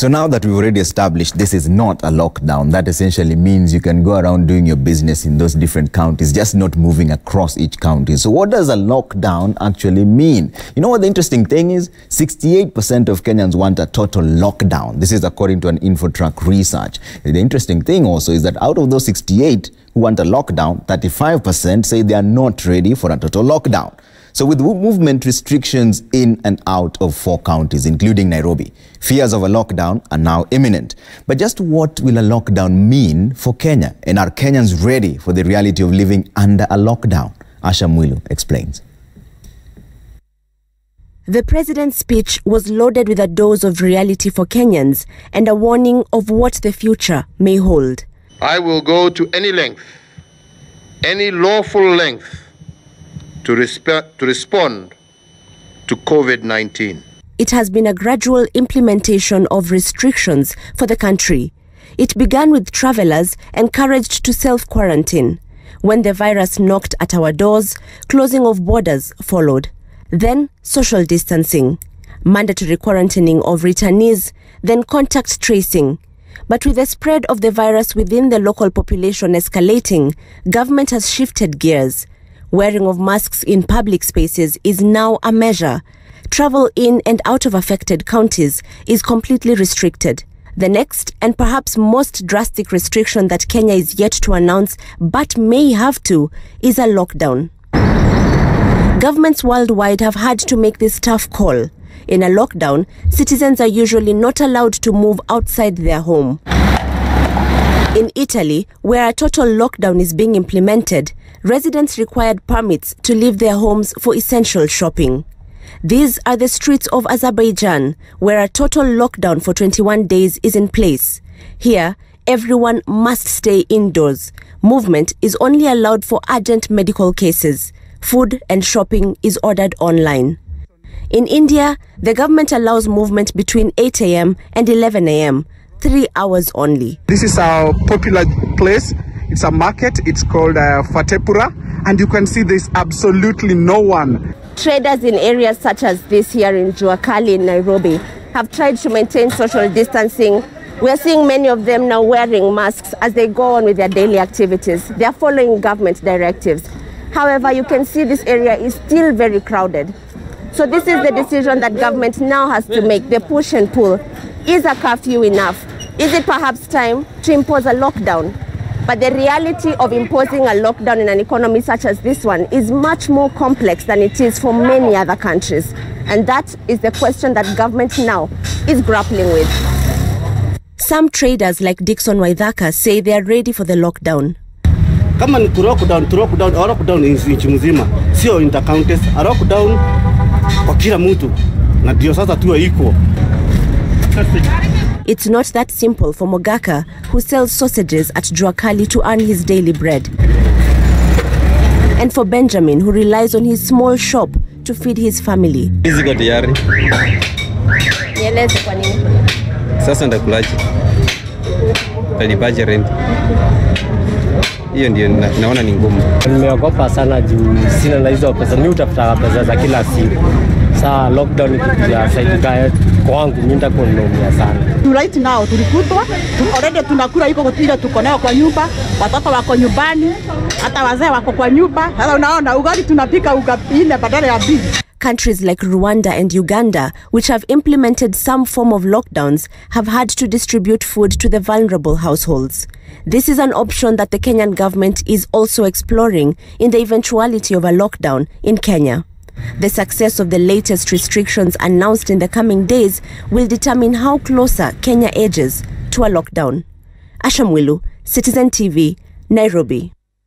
So now that we've already established this is not a lockdown, that essentially means you can go around doing your business in those different counties, just not moving across each county. So what does a lockdown actually mean? You know what the interesting thing is? 68% of Kenyans want a total lockdown. This is according to an InfoTrack research. The interesting thing also is that out of those 68 who want a lockdown, 35% say they are not ready for a total lockdown. So with movement restrictions in and out of 4 counties, including Nairobi, fears of a lockdown are now imminent. But just what will a lockdown mean for Kenya? And are Kenyans ready for the reality of living under a lockdown? Asha Mwilu explains. The president's speech was loaded with a dose of reality for Kenyans and a warning of what the future may hold. I will go to any length, any lawful length, to respond to COVID-19. It has been a gradual implementation of restrictions for the country. It began with travelers encouraged to self-quarantine. When the virus knocked at our doors, closing of borders followed. Then social distancing, mandatory quarantining of returnees, then contact tracing. But with the spread of the virus within the local population escalating, government has shifted gears. Wearing of masks in public spaces is now a measure. Travel in and out of affected counties is completely restricted. The next and perhaps most drastic restriction that Kenya is yet to announce but may have to is a lockdown. Governments worldwide have had to make this tough call. In a lockdown, citizens are usually not allowed to move outside their home. In Italy, where a total lockdown is being implemented, residents required permits to leave their homes for essential shopping. These are the streets of Azerbaijan, where a total lockdown for 21 days is in place. Here, everyone must stay indoors. Movement is only allowed for urgent medical cases. Food and shopping is ordered online. In India, the government allows movement between 8 a.m. and 11 a.m., 3 hours only. This is our popular place. It's a market. It's called Fatehpura, and you can see there's absolutely no one. Traders in areas such as this here in Juakali in Nairobi have tried to maintain social distancing. We're seeing many of them now wearing masks as they go on with their daily activities. They are following government directives. However, you can see this area is still very crowded. So this is the decision that government now has to make, the push and pull. Is a curfew enough? Is it perhaps time to impose a lockdown? But the reality of imposing a lockdown in an economy such as this one is much more complex than it is for many other countries. And that is the question that government now is grappling with. Some traders like Dixon Waithaka say they are ready for the lockdown. Kama ni lockdown nchi mzima, sio intercounties, a lockdown kwa kila mtu. Na ndio sasa tuwe equal. It's not that simple for Mogaka, who sells sausages at Juakali to earn his daily bread. And for Benjamin, who relies on his small shop to feed his family. Ziko tayari. Nieleze kwa nini? Sasa ndakulaje? Talipaje rent? Hiyo ndio naona ni ngumu. Nimeogopa sana juu sina na hizo pesa. Mimi utafuta pesa za kila siku. Saa lockdown ikija saidia kwangu mimi nitakuwa sana. Right now tulikutwa, already tunakula iko kutila tuko nayo kwa nyumba, watoto wako nyumbani, hata wazee wako kwa nyumba. Sasa unaona ugali tunapika ukapile badala ya bibi. Countries like Rwanda and Uganda, which have implemented some form of lockdowns, have had to distribute food to the vulnerable households. This is an option that the Kenyan government is also exploring in the eventuality of a lockdown in Kenya. The success of the latest restrictions announced in the coming days will determine how closer Kenya edges to a lockdown. Asha Mwilu, Citizen TV, Nairobi.